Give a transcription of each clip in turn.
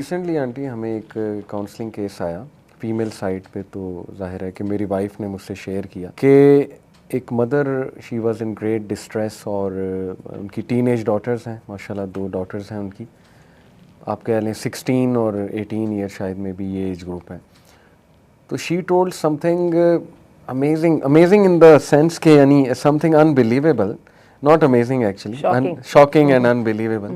Recently aunty ہمیں ایک counselling case آیا فیمیل سائٹ پہ، تو ظاہر ہے کہ میری وائف نے مجھ سے شیئر کیا کہ ایک mother she was in great distress, اور ان کی ٹین ایج ڈاٹرز ہیں، ماشاءاللہ 2 ڈاٹرز ہیں ان کی، آپ کہہ لیں 16 اور 18 ایئر شاید میں بھی یہ ایج گروپ ہے. تو she told some thing amazing in the sense کہ یعنی some thing unbelievable, not amazing actually, shocking and unbelievable,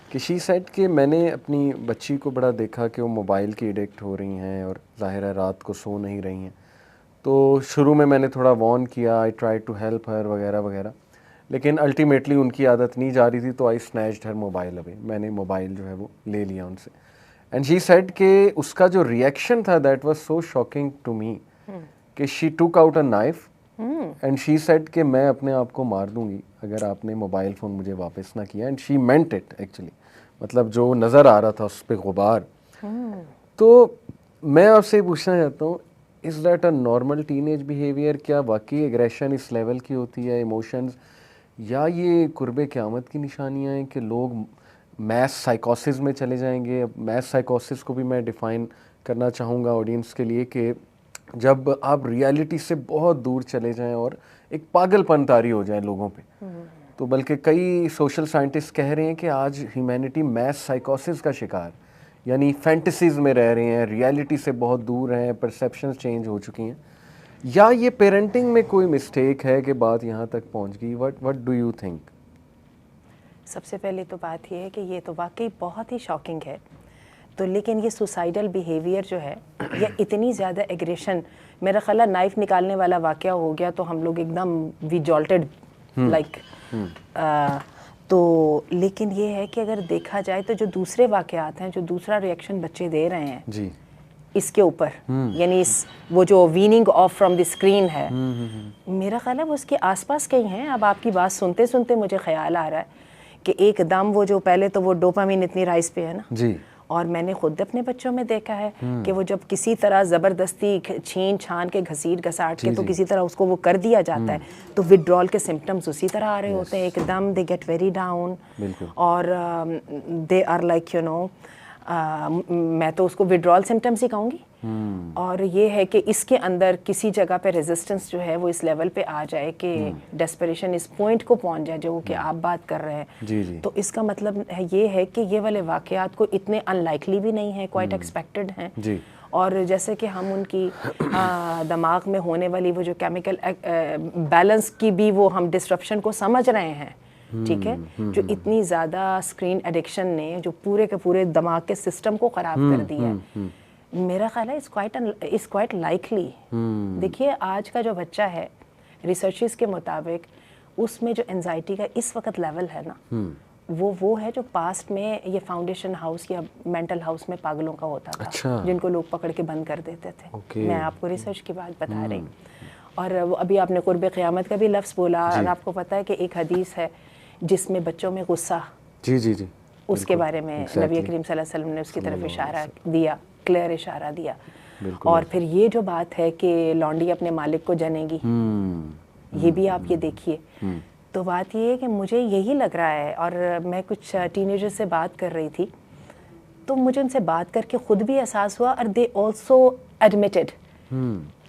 کہ شی سیڈ کہ میں نے اپنی بچی کو بڑا دیکھا کہ وہ موبائل کی ایڈکٹ ہو رہی ہیں اور ظاہر ہے رات کو سو نہیں رہی ہیں. تو شروع میں نے تھوڑا وارن کیا، I try to help her وغیرہ وغیرہ، لیکن الٹیمیٹلی ان کی عادت نہیں جا رہی تھی، تو آئی سنیچڈ ہر موبائل اوے، میں نے موبائل جو ہے وہ لے لیا ان سے. اینڈ شی سیڈ کہ اس کا جو ریئیکشن تھا that was so shocking to me کہ she took out a knife and she said کہ میں اپنے آپ کو مار دوں گی اگر آپ نے موبائل فون مجھے واپس نہ کیا. And she meant it actually, مطلب جو نظر آ رہا تھا اس پہ غبار. تو میں آپ سے پوچھنا چاہتا ہوں، is that a normal teenage behaviour? کیا واقعی ایگریشن اس لیول کی ہوتی ہے ایموشنز، یا یہ قرب قیامت کی نشانیاں ہیں کہ لوگ میس سائیکوسس میں چلے جائیں گے؟ میس سائیکوسس کو بھی میں ڈیفائن کرنا چاہوں گا آڈینس کے لیے کہ جب آپ ریالٹی سے بہت دور چلے جائیں اور ایک پاگل پن طاری ہو جائے لوگوں پہ. تو بلکہ کئی سوشل سائنٹسٹ کہہ رہے ہیں کہ آج ہیومینٹی میس سائیکوسس کا شکار، یعنی فینٹیسیز میں رہ رہے ہیں، ریالٹی سے بہت دور ہیں، پرسیپشنز چینج ہو چکی ہیں. یا یہ پیرنٹنگ میں کوئی مسٹیک ہے کہ بات یہاں تک پہنچ گئی؟ What do you think? سب سے پہلے تو بات یہ ہے کہ یہ تو واقعی بہت ہی شاکنگ ہے. تو لیکن یہ سوسائڈل بیہیویئر جو ہے یا اتنی زیادہ ایگریشن، میرا خیال ہے نائف نکالنے والا واقعہ ہو گیا تو ہم لوگ ایک دم وی جالٹڈ لائک. تو لیکن یہ ہے کہ اگر دیکھا جائے تو جو دوسرے واقعات ہیں، جو دوسرا ریئیکشن بچے دے رہے ہیں جی اس کے اوپر، یعنی وہ جو waning of from the screen ہے، میرا خیال ہے وہ اس کے آس پاس کہیں ہیں. اب آپ کی بات سنتے سنتے مجھے خیال آ رہا ہے کہ ایک دم وہ جو پہلے تو وہ ڈوپامین اتنی رائز پہ ہے نا جی، اور میں نے خود اپنے بچوں میں دیکھا ہے کہ وہ جب کسی طرح زبردستی چھین چھان کے گھسیٹ گھساٹ کے تو کسی طرح اس کو وہ کر دیا جاتا ہے تو وڈرال کے سمپٹمز اسی طرح آ رہے ہوتے ہیں. ایک دم دے گیٹ ویری ڈاؤن، اور they are like you know, میں تو اس کو وڈرال سمپٹمز ہی کہوں گی. اور یہ ہے کہ اس کے اندر کسی جگہ پہ ریزسٹنس جو ہے وہ اس لیول پہ آ جائے کہ ڈیسپریشن اس پوائنٹ کو پہنچ جائے جو کہ آپ بات کر رہے ہیں. تو اس کا مطلب یہ ہے کہ یہ والے واقعات کو اتنے ان لائکلی بھی نہیں ہیں، کوائٹ ایکسپیکٹڈ ہیں. اور جیسے کہ ہم ان کی دماغ میں ہونے والی وہ جو کیمیکل بیلنس کی بھی وہ ہم ڈسرپشن کو سمجھ رہے ہیں، ٹھیک ہے، جو اتنی زیادہ اسکرین ایڈکشن نے جو پورے کے پورے دماغ کے سسٹم کو خراب کر دیا ہے. میرا خیال ہے اس کوائٹ لائکلی. دیکھیے آج کا جو بچہ ہے ریسرچز کے مطابق اس میں جو انزائٹی کا اس وقت لیول ہے نا وہ ہے جو پاسٹ میں یہ فاؤنڈیشن ہاؤس یا مینٹل ہاؤس میں پاگلوں کا ہوتا تھا، جن کو لوگ پکڑ کے بند کر دیتے تھے. میں آپ کو ریسرچ کی بات بتا رہی. اور ابھی آپ نے قرب قیامت کا بھی لفظ بولا، اور آپ کو پتہ ہے کہ ایک حدیث ہے جس میں بچوں میں غصہ، جی اس کے بارے میں نبی کریم صلی اللہ علیہ وسلم نے اس کی طرف اشارہ دیا، کلیئر اشارہ دیا. اور پھر یہ جو بات ہے کہ لانڈی اپنے مالک کو جنے گی، یہ بھی آپ یہ دیکھیے. تو بات یہ ہے کہ مجھے یہی لگ رہا ہے، اور میں کچھ ٹین ایجر سے بات کر رہی تھی تو مجھے ان سے بات کر کے خود بھی احساس ہوا، اور دے آلسو ایڈمیٹڈ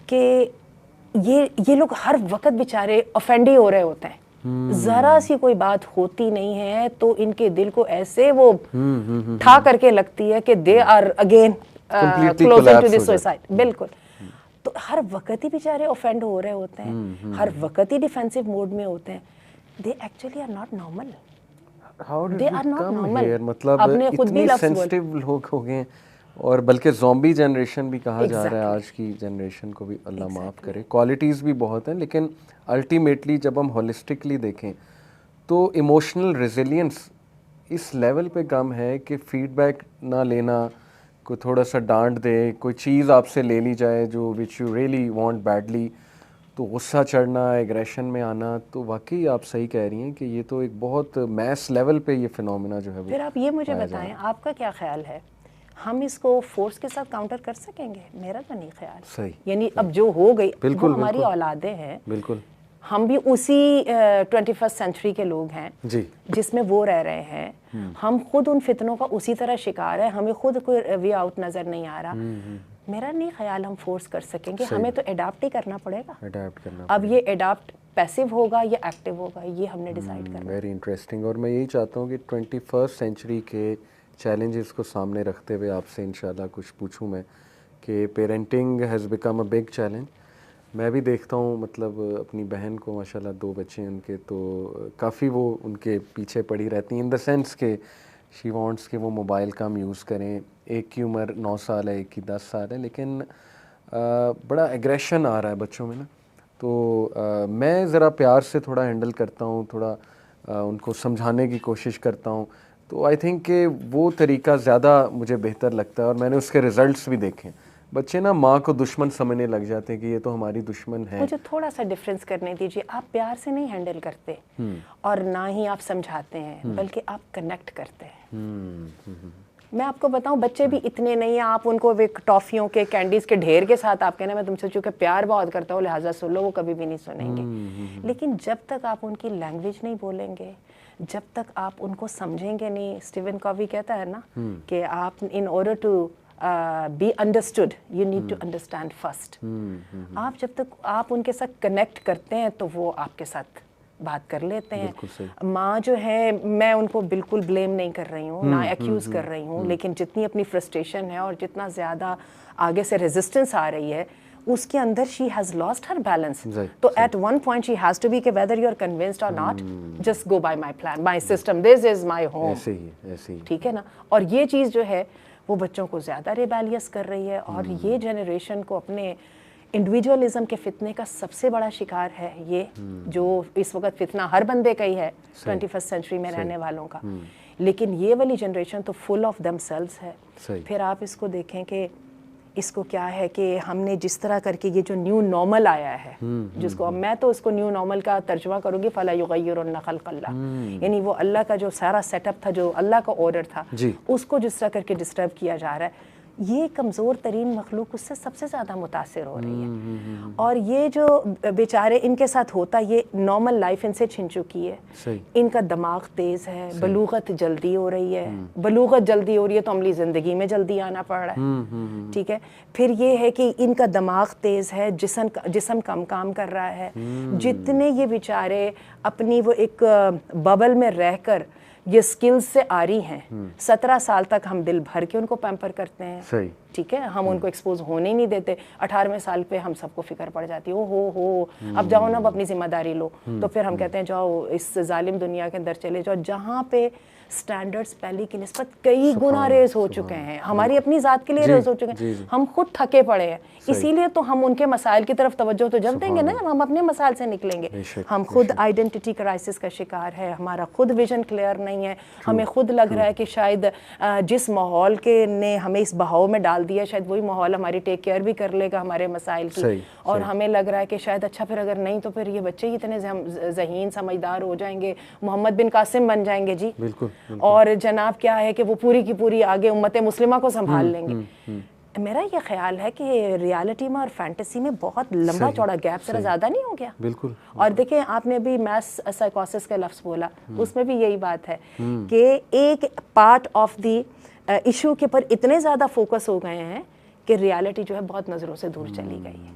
کہ یہ لوگ ہر وقت بیچارے آفینڈ ہی ہو رہے ہوتے ہیں. ذرا سی کوئی بات ہوتی نہیں ہے تو ان کے دل کو ایسے وہ ٹھا کر کے لگتی ہے کہ they are again closer to this suicide. بالکل. تو ہر وقت ہی بیچارے اوفینڈ ہو رہے ہوتے ہیں، ہر وقت ہی ڈیفینسو موڈ میں ہوتے ہیں. They actually are not normal. They are not normal. مطلب اتنے سینسٹیو لوگ ہو گئے، اور بلکہ زومبی جنریشن بھی کہا جا رہا ہے آج کی جنریشن کو بھی، اللہ معاف کرے. کوالٹیز بھی بہت ہیں لیکن الٹیمیٹلی جب ہم ہولسٹکلی دیکھیں تو ایموشنل ریزیلینس اس لیول پہ کم ہے کہ فیڈ بیک نہ لینا، کوئی تھوڑا سا ڈانٹ دے، کوئی چیز آپ سے لے لی جائے جو which you really want badly, تو غصہ چڑھنا، ایگریشن میں آنا. تو واقعی آپ صحیح کہہ رہی ہیں کہ یہ تو ایک بہت میس لیول پہ یہ فینومینا جو ہے وہ. پھر آپ یہ مجھے بتائیں آپ کا کیا خیال ہے، ہم اس کو فورس کے ساتھ کاؤنٹر کر سکیں گے؟ میرا تو نہیں خیال. صحیح. یعنی اب جو ہو گئی وہ ہماری اولادیں ہیں، بالکل ہم بھی اسی 21st سینچری کے لوگ ہیں جی جس میں وہ رہ رہے ہیں. ہم خود ان فتنوں کا اسی طرح شکار ہے, ہمیں خود کوئی وے آؤٹ نظر نہیں آ رہا. میرا نہیں خیال ہم فورس کر سکیں گے, ہمیں تو اڈاپٹ ہی کرنا پڑے گا. اب یہ اڈاپٹ پیسو ہوگا یا ایکٹیو ہوگا, یہ ہم نے ڈیسائیڈ کرنا. Very interesting. اور میں یہی چاہتا ہوں کہ 21st سینچری کے چیلنجز کو سامنے رکھتے ہوئے آپ سے انشاءاللہ کچھ پوچھوں میں کہ parenting has become a big challenge. میں بھی دیکھتا ہوں, مطلب اپنی بہن کو ماشاءاللہ 2 بچے ہیں ان کے, تو کافی وہ ان کے پیچھے پڑی رہتی ہیں ان دا سینس کہ شی وانٹس کہ وہ موبائل کم یوز کریں. ایک کی عمر 9 سال ہے, ایک کی 10 سال ہے, لیکن بڑا ایگریشن آ رہا ہے بچوں میں نا. تو میں ذرا پیار سے تھوڑا ہینڈل کرتا ہوں, تھوڑا ان کو سمجھانے کی کوشش کرتا ہوں. تو آئی تھنک کہ وہ طریقہ زیادہ مجھے بہتر لگتا ہے, اور میں نے اس کے ریزلٹس بھی دیکھے. بچے نا ماں کو دشمن سمجھنے لگ جاتے ہیں کہ یہ تو ہماری دشمن ہے. مجھے تھوڑا سا ڈفرینس کرنے دیجیے. آپ پیار سے نہیں ہینڈل کرتے اور نہ ہی آپ سمجھاتے ہیں, بلکہ آپ کنیکٹ کرتے ہیں. میں آپ کو بتاؤں, بچے بھی اتنے نہیں ہیں, آپ ان کو ٹافیوں کے کینڈیز کے ڈھیر کے ساتھ آپ کہنا میں تم سے چونکہ پیار بہت کرتا ہوں لہٰذا سن لو, وہ کبھی بھی نہیں سنیں گے. لیکن جب تک آپ ان کی لینگویج نہیں بولیں گے, جب تک آپ ان کو سمجھیں گے نہیں, اسٹیون کووی کہتا ہے نا کہ آپ in order to be understood you need to understand first. آپ جب تک آپ ان کے ساتھ کنیکٹ کرتے ہیں تو وہ آپ کے ساتھ بات کر لیتے ہیں. ماں جو ہے, میں ان کو بالکل بلیم نہیں کر رہی ہوں, نہ ایکیوز کر رہی ہوں, لیکن جتنی اپنی فرسٹریشن ہے اور جتنا زیادہ آگے سے ریزسٹنس آ رہی ہے اس کے اندر she has lost her balance. تو at one point she has to be کہ whether you are convinced or not, just go by my plan, my system, this is my home. ایسے ہی ٹھیک ہے نا. اور یہ چیز جو ہے وہ بچوں کو زیادہ ریبیلیس کر رہی ہے, اور یہ جنریشن کو اپنے انڈیویجولزم کے فتنے کا سب سے بڑا شکار ہے. یہ جو اس وقت فتنہ ہر بندے کا ہی ہے 21st سینچری میں رہنے والوں کا, لیکن یہ والی جنریشن تو فل آف دیم سیلز ہے. پھر آپ اس کو دیکھیں کہ اس کو کیا ہے کہ ہم نے جس طرح کر کے یہ جو نیو نارمل آیا ہے, جس کو میں تو اس کو نیو نارمل کا ترجمہ کروں گی فَلَا يُغَيِّرُنَّ خَلْقَ اللَّهِ, یعنی وہ اللہ کا جو سارا سیٹ اپ تھا, جو اللہ کا آرڈر تھا, اس کو جس طرح کر کے ڈسٹرب کیا جا رہا ہے. یہ کمزور ترین مخلوق اس سے سب سے زیادہ متاثر ہو رہی ہے. اور یہ جو بیچارے ان کے ساتھ ہوتا, یہ نارمل لائف ان سے چھن چکی ہے. ان کا دماغ تیز ہے, بلوغت جلدی ہو رہی ہے. بلوغت جلدی ہو رہی ہے تو عملی زندگی میں جلدی آنا پڑ رہا ہے. ٹھیک ہے. پھر یہ ہے کہ ان کا دماغ تیز ہے, جسم کم کام کر رہا ہے. جتنے یہ بیچارے اپنی وہ ایک ببل میں رہ کر یہ سکلز سے آ رہی ہیں, 17 سال تک ہم دل بھر کے ان کو پیمپر کرتے ہیں. ٹھیک ہے, ہم ان کو ایکسپوز ہونے ہی نہیں دیتے. 18ویں سال پہ ہم سب کو فکر پڑ جاتی ہے, او ہو اب جاؤ نا, اب اپنی ذمہ داری لو. تو پھر ہم کہتے ہیں جاؤ اس ظالم دنیا کے اندر چلے جاؤ جہاں پہ سٹینڈرڈز پہلی کی نسبت کئی گنا ریز ہو چکے ہیں, ہماری اپنی ذات کے لیے ریز ہو چکے ہیں. ہم خود تھکے پڑے ہیں, اسی لیے تو ہم ان کے مسائل کی طرف توجہ تو جب دیں گے نا جب ہم اپنے مسائل سے نکلیں گے. ہم خود آئیڈینٹی کرائسس کا شکار ہے, ہمارا خود ویژن کلیئر نہیں ہے, ہمیں خود لگ رہا ہے کہ شاید جس ماحول کے نے ہمیں اس بہاؤ میں ڈال دیا شاید وہی ماحول ہماری ٹیک کیئر بھی کر لے گا ہمارے مسائل کی. اور ہمیں لگ رہا ہے کہ شاید اچھا پھر اگر نہیں تو پھر یہ بچے ہی اتنے ذہین سمجھدار ہو جائیں گے, محمد بن قاسم بن جائیں گے. جی اور جناب کیا ہے کہ وہ پوری کی پوری آگے امت مسلمہ کو سنبھال لیں گے. میرا یہ خیال ہے کہ ریالٹی میں اور فینٹیسی میں بہت لمبا چوڑا گیپ ذرا زیادہ نہیں ہو گیا؟ بالکل. اور دیکھیں آپ نے بھی میس سائیکوسس کا لفظ بولا, اس میں بھی یہی بات ہے کہ ایک پارٹ آف دی ایشو کے پر اتنے زیادہ فوکس ہو گئے ہیں کہ ریالٹی جو ہے بہت نظروں سے دور چلی گئی ہے.